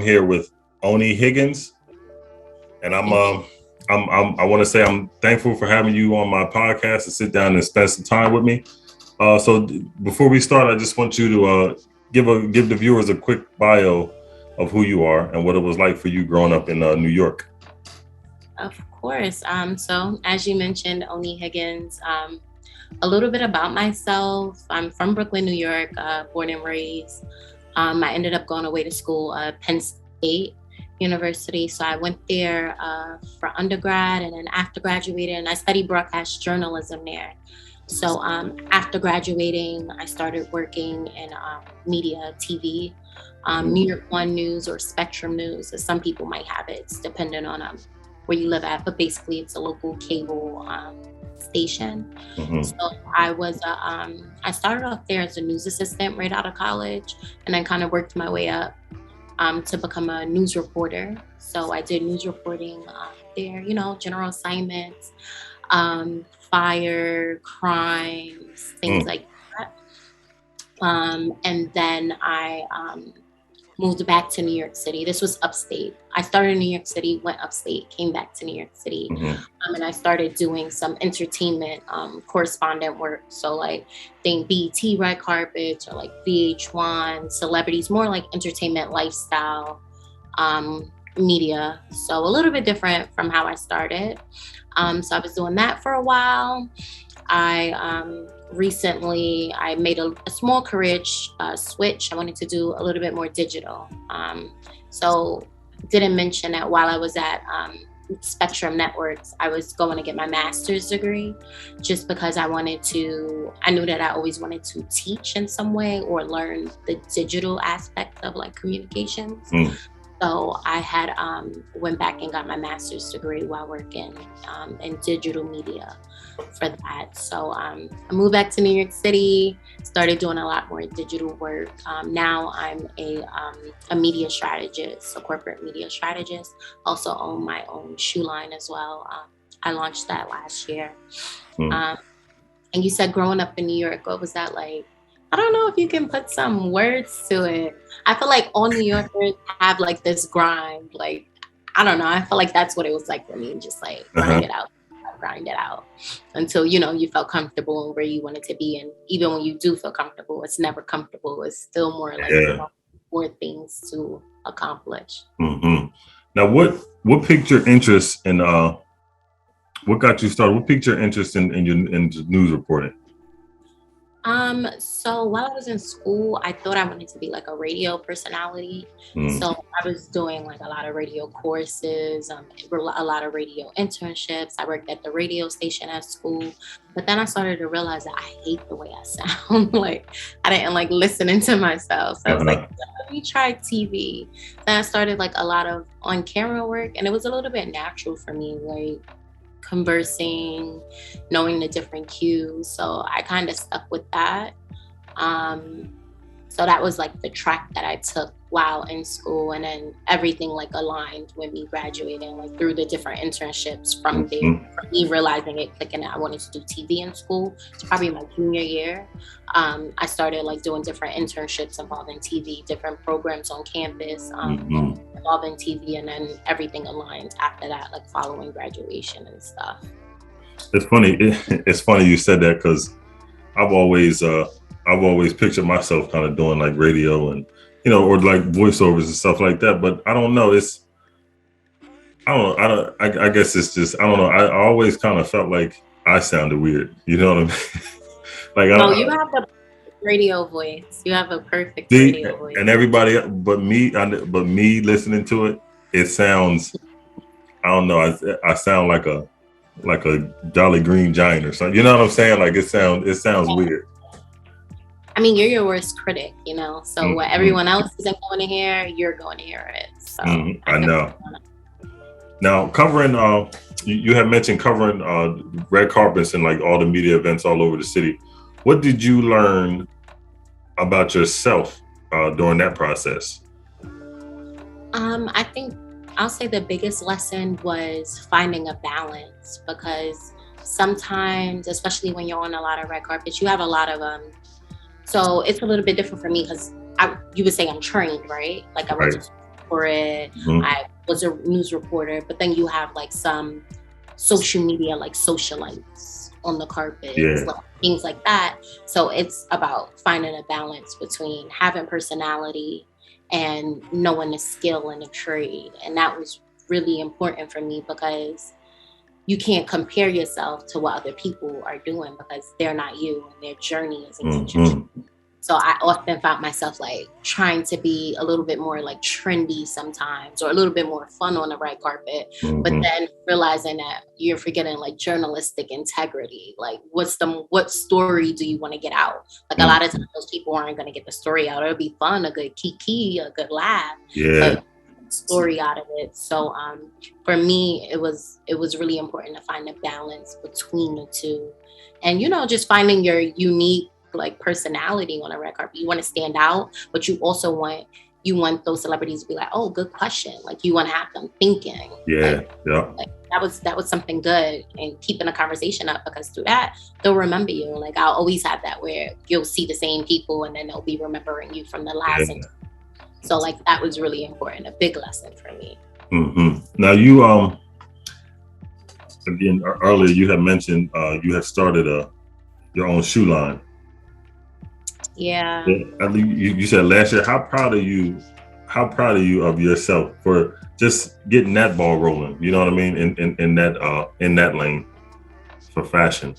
I'm here with Oni Higgins, and I want to say I'm thankful for having you on my podcast to sit down and spend some time with me. So before we start, I just want you to give the viewers a quick bio of who you are and what it was like for you growing up in New York. Of course. So as you mentioned, Oni Higgins, a little bit about myself. I'm from Brooklyn, New York, born and raised. I ended up going away to school at Penn State University. So I went there for undergrad, and then after graduating, and I studied broadcast journalism there. So after graduating, I started working in media, TV, New York One News or Spectrum News, as some people might have it. It's dependent on where you live at, but basically it's a local cable station. Mm-hmm. So I started off there as a news assistant right out of college, and then kind of worked my way up to become a news reporter. So I did news reporting there, general assignments, fire, crimes, things like that. And then I moved back to New York City. This was upstate. I started in New York City, went upstate, came back to New York City. Mm-hmm. And I started doing some entertainment correspondent work. So like think BET red carpets or like VH1, celebrities, more like entertainment lifestyle media. So a little bit different from how I started. So I was doing that for a while. Recently, I made a small career switch. I wanted to do a little bit more digital. So didn't mention that while I was at Spectrum Networks, I was going to get my master's degree just because I knew that I always wanted to teach in some way or learn the digital aspect of like communications. So I had went back and got my master's degree while working in digital media for that. So I moved back to New York City, started doing a lot more digital work. Now I'm a media strategist, a corporate media strategist. Also own my own shoe line as well. I launched that last year. And you said growing up in New York, what was that like? I don't know if you can put some words to it. I feel like all New Yorkers have like this grind. Like, I don't know. I feel like that's what it was like for me. Just like grind it out until, you felt comfortable where you wanted to be. And even when you do feel comfortable, it's never comfortable. It's still more like more things to accomplish. Mm-hmm. Now, what piqued your interest in, what got you started? What piqued your interest in news reporting? So while I was in school, I thought I wanted to be like a radio personality. So I was doing like a lot of radio courses, a lot of radio internships. I worked at the radio station at school, but then I started to realize that I hate the way I sound. Like I didn't like listening to myself. So I was like, let me try TV. Then I started like a lot of on camera work, and it was a little bit natural for me, like conversing, knowing the different cues. So I kind of stuck with that. So that was like the track that I took while in school, and then everything like aligned with me graduating, like through the different internships from there, from me realizing it, clicking that I wanted to do TV in school. It's probably my junior year. I started like doing different internships involving TV, different programs on campus, involving TV, and then everything aligned after that, like following graduation and stuff. It's funny. It's funny you said that because I've always pictured myself kind of doing like radio and, or like voiceovers and stuff like that. But I don't know. I guess it's just, I don't know. I always kind of felt like I sounded weird. You know what I mean? Like, you have the radio voice. You have a perfect radio voice. And everybody, but me listening to it, it sounds, I don't know. I sound like a Jolly Green Giant or something. You know what I'm saying? Like it sounds weird. I mean, you're your worst critic, so what everyone else isn't going to hear, you're going to hear it. So I know. Now, covering, you had mentioned covering red carpets and like all the media events all over the city. What did you learn about yourself during that process? I think I'll say the biggest lesson was finding a balance, because sometimes, especially when you're on a lot of red carpets, you have a lot of so it's a little bit different for me because you would say I'm trained, right? Like I went to school corporate. Mm-hmm. I was a news reporter, but then you have like some social media, like socialites on the carpets, like things like that. So it's about finding a balance between having personality and knowing the skill in the trade. And that was really important for me because you can't compare yourself to what other people are doing because they're not you and their journey isn't your. So I often found myself like trying to be a little bit more like trendy sometimes or a little bit more fun on the red carpet, but then realizing that you're forgetting like journalistic integrity. Like what story do you want to get out? Like a lot of times those people aren't going to get the story out. It'll be fun, a good kiki, a good laugh. But story out of it. So for me, it was really important to find a balance between the two. And, just finding your unique like personality on a red carpet. You want to stand out, but you also want those celebrities to be like, oh, good question. Like you want to have them thinking. Like that was something good, and keeping a conversation up, because through that they'll remember you. Like I'll always have that where you'll see the same people and then they'll be remembering you from the last. So like that was really important, a big lesson for me. Now you again earlier you had mentioned you had started your own shoe line. Yeah. You said last year. How proud are you of yourself for just getting that ball rolling? You know what I mean? In that lane for fashion.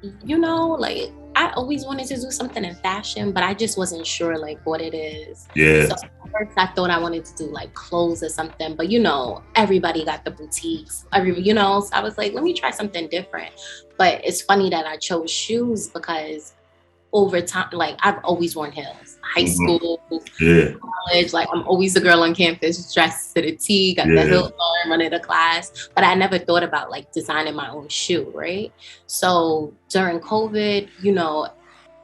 Like I always wanted to do something in fashion, but I just wasn't sure like what it is. Yeah. So at first I thought I wanted to do like clothes or something, but everybody got the boutiques. So I was like, let me try something different. But it's funny that I chose shoes because over time, like I've always worn heels, high school, college, like I'm always a girl on campus dressed to the T, got the heel on, running the class, but I never thought about like designing my own shoe, right? So during COVID,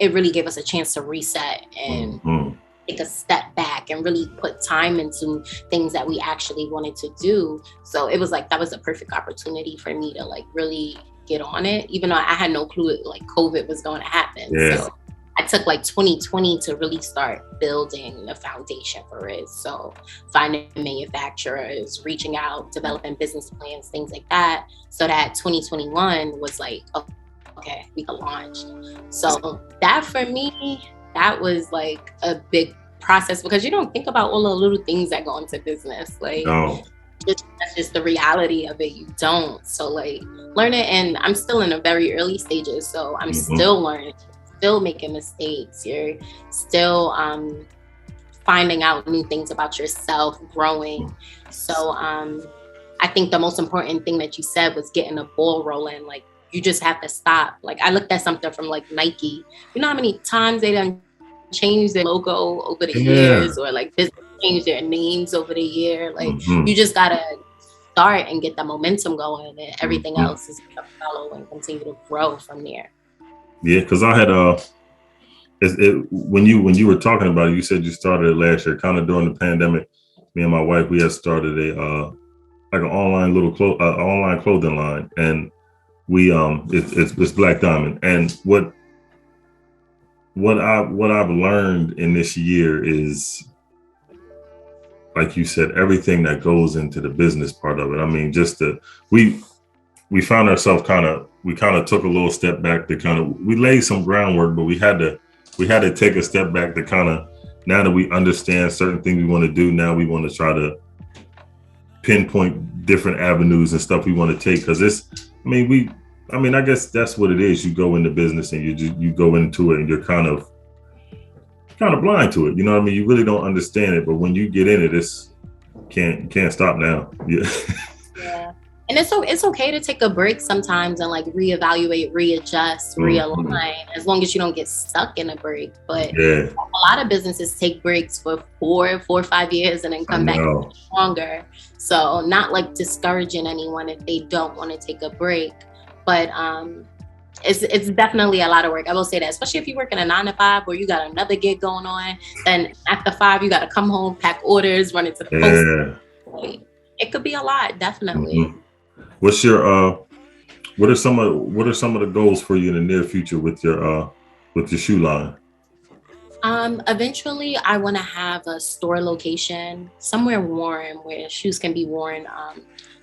it really gave us a chance to reset and take a step back and really put time into things that we actually wanted to do. So it was like, that was a perfect opportunity for me to like really get on it, even though I had no clue like COVID was going to happen. So I took like 2020 to really start building the foundation for it. So finding manufacturers, reaching out, developing business plans, things like that. So that 2021 was like, okay, we can launch. So that for me, that was like a big process because you don't think about all the little things that go into business. Like, that's just the reality of it. You don't. So like learn it. And I'm still in the very early stages. So I'm still learning, still making mistakes. You're still finding out new things about yourself, growing. So I think the most important thing that you said was getting the ball rolling. Like you just have to stop. Like I looked at something from like Nike. You know how many times they done changed their logo over the years, or like business change their names over the year. Like you just gotta start and get the momentum going, and everything else is gonna follow and continue to grow from there. Yeah, because I had when you were talking about it, you said you started it last year, kind of during the pandemic. Me and my wife, we had started a like an online online clothing line, and we it's Black Diamond. And what I've learned in this year is, like you said, everything that goes into the business part of it. I mean, we found ourselves kind of took a little step back to we laid some groundwork, but we had to take a step back to now that we understand certain things we want to do, now we want to try to pinpoint different avenues and stuff we want to take. Because I guess that's what it is. You go into business and you go into it and you're kind of blind to it. You know what I mean? You really don't understand it, but when you get in it, you can't stop now. Yeah. And it's okay to take a break sometimes and like reevaluate, readjust, realign, as long as you don't get stuck in a break. But a lot of businesses take breaks for 4 or 5 years and then come back stronger. So not like discouraging anyone if they don't want to take a break, but it's definitely a lot of work. I will say that, especially if you work in a 9 to 5 where you got another gig going on, then after 5 you got to come home, pack orders, run into the post. It could be a lot, definitely. What's your what are some of the goals for you in the near future with your shoe line? Eventually, I want to have a store location somewhere warm where shoes can be worn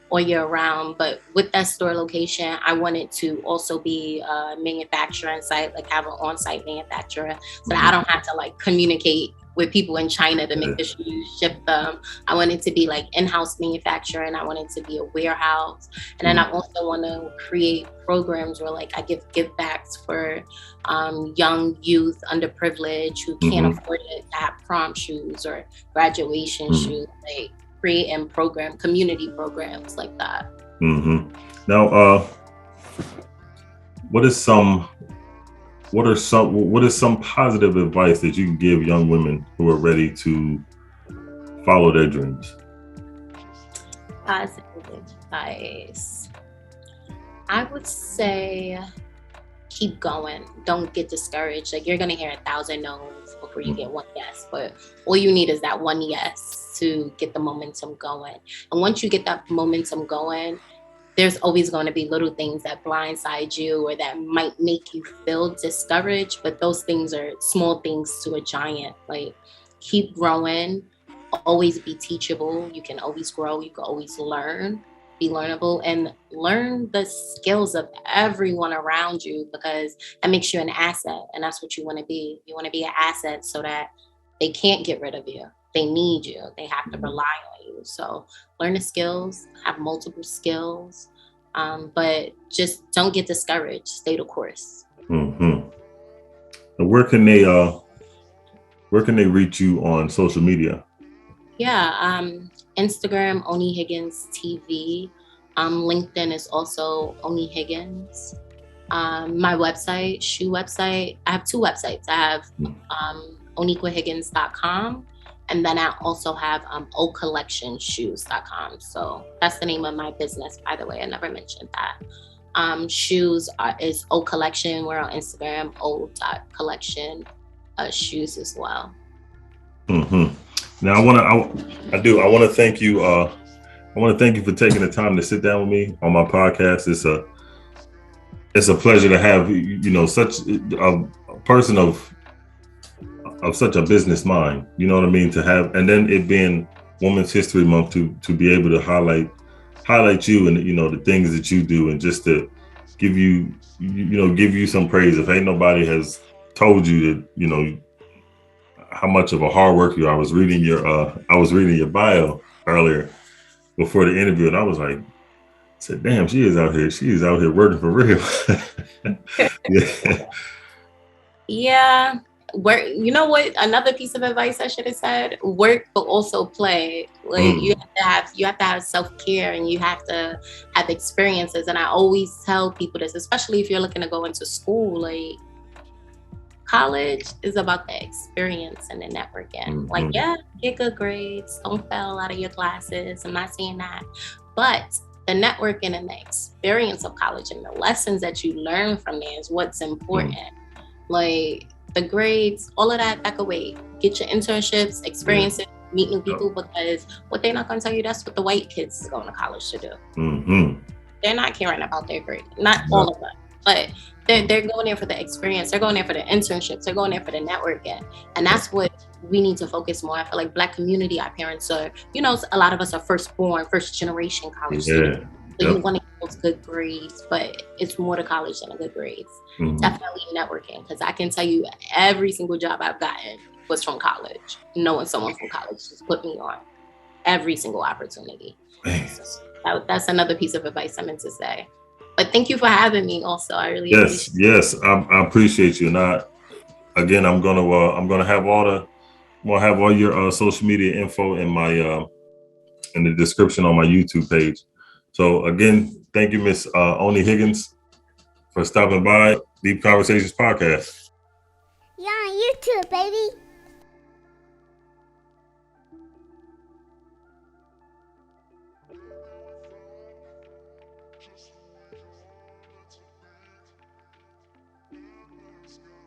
all year round. But with that store location, I want it to also be a manufacturing site, like have an on-site manufacturer, so that I don't have to like communicate with people in China to make the shoes, ship them. I want it to be like in-house manufacturing. I want it to be a warehouse. And then I also want to create programs where like I give backs for young youth, underprivileged, who can't afford it to have prom shoes or graduation shoes, like creating community programs like that. Now, what is some positive advice that you can give young women who are ready to follow their dreams? Positive advice. I would say keep going. Don't get discouraged. Like, you're gonna hear 1,000 no's before you get one yes, but all you need is that one yes to get the momentum going. And once you get that momentum going, there's always going to be little things that blindside you or that might make you feel discouraged, but those things are small things to a giant. Like, keep growing, always be teachable. You can always grow, you can always learn, be learnable, and learn the skills of everyone around you, because that makes you an asset. And that's what you want to be. You want to be an asset so that they can't get rid of you. They need you. They have to rely on you. So learn the skills, have multiple skills, but just don't get discouraged. Stay the course. And where can they reach you on social media? Yeah, Instagram, Oni Higgins TV. LinkedIn is also Oni Higgins. My website, shoe website, I have two websites. I have onihiggins.com, and then I also have Ocollection So that's the name of my business, by the way. I never mentioned that. Shoes is O.Collection. We're on Instagram, O.Collection shoes as well. Now I want to thank you. I want to thank you for taking the time to sit down with me on my podcast. It's a pleasure to have, such a person of such a business mind, you know what I mean, to have, and then it being Women's History Month, to be able to highlight you and, the things that you do, and just to give you some praise. If ain't nobody has told you that, how much of a hard worker you are. I was reading your bio earlier before the interview, and I was like, said, damn, she is out here working for real. Yeah. Work. You know what? Another piece of advice I should have said: work, but also play. Like, you have to have self-care, and you have to have experiences. And I always tell people this, especially if you're looking to go into school. Like, college is about the experience and the networking. Like, yeah, get good grades, don't fail out of your classes. I'm not saying that, but the networking and the experience of college and the lessons that you learn from there is what's important. Like, the grades, all of that could wait. Get your internships, experiences, meet new people, because what they're not going to tell you, that's what the white kids are going to college to do. They're not caring about their grade. Not all of them, but they're going there for the experience. They're going there for the internships. They're going there for the networking. And that's what we need to focus more. I feel like Black community, our parents are, a lot of us are first generation college students. So you want to get those good grades, but it's more to college than the good grades. Definitely networking, because I can tell you every single job I've gotten was from college. Knowing someone from college just put me on every single opportunity. So that's another piece of advice I meant to say. But thank you for having me. Also, I really appreciate it. Yes, I appreciate you. And I'm gonna have all your social media info in my in the description on my YouTube page. So again, thank you, Miss Oni Higgins, for stopping by Deep Conversations podcast. You're on YouTube, baby.